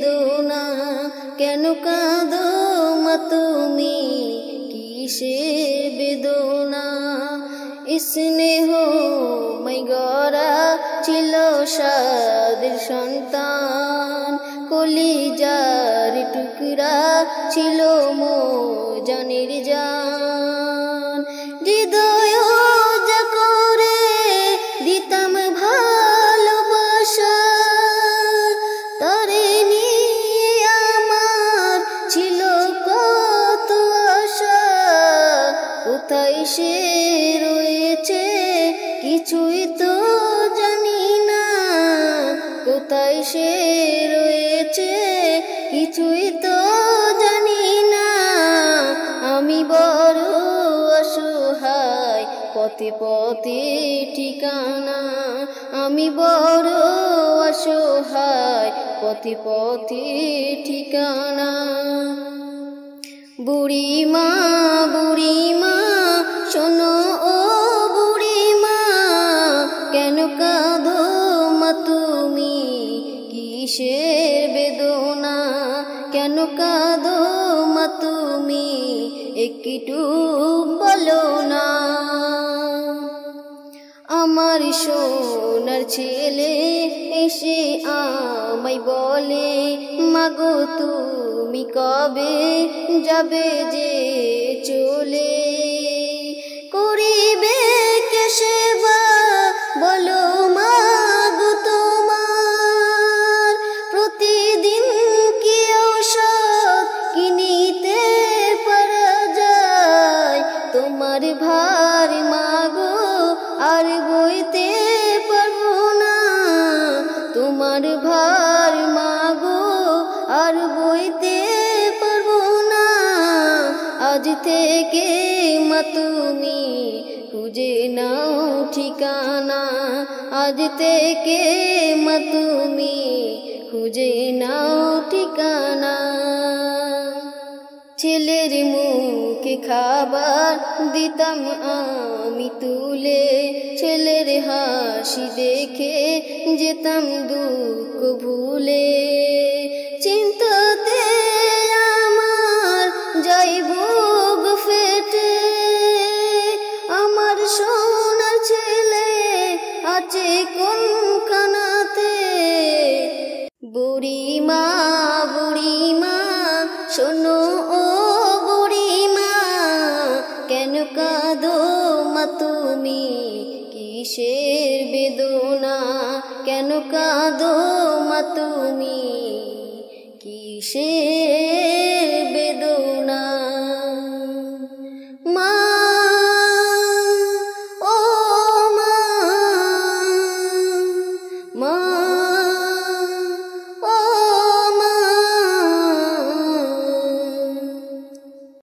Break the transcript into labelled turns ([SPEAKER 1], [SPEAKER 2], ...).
[SPEAKER 1] বেদনা কেন কাঁদো মা তুমি কিসের বেদনা স্নেহ মই গড়া ছিল সাদের সন্তান কলিজার টুকরা ছিল মো জানের জান হৃদয় যা করে দিতাম ভালোবাসা তারে নিয়ে আমার ছিল কত আশা কোথায় সে রয়েছে কিছুই তো জানি না কোথায় সে রয়েছে কিছুই তো জানি না আমি বড় অসহায় পথে পথে ঠিকানা আমি বড় অসহায় পথে পথে ঠিকানা বুড়িমা শোনো ও বুড়িমা কেন কাঁদো মা তুমি কিসের বেদনা কেন কাঁদো মা তুমি একটু বলো না আমার সোনার ছেলে এসে আমায় বলে মাগো তুমি কবে যাবে যে চলে করিবে কে সেবা বলো মাগো তোমার প্রতিদিন কি ঔষধ কিনিতে পারা যায় তোমার ভার মাগো আর বইতে পারবো না তোমার ভার মাগো আর বইতে পারবো না আজ থেকে মা তুমি খুঁজে নাও ঠিকানা আজ থেকে মা তুমি খুঁজে নাও ঠিকানা ছেলের মুখে খাবার দিতাম আমি তুলে ছেলের হাসি দেখে যেতাম দুঃখ ভুলে চিন্তাতে আমার যাই বুক ফেটে আমার সোনার ছেলে আছে কোনখানাতে বুড়িমা শোনো ও বুড়িমা কেন কাঁদো মা তুমি কিসের বেদনা কেন কাঁদো মা তুমি কিসের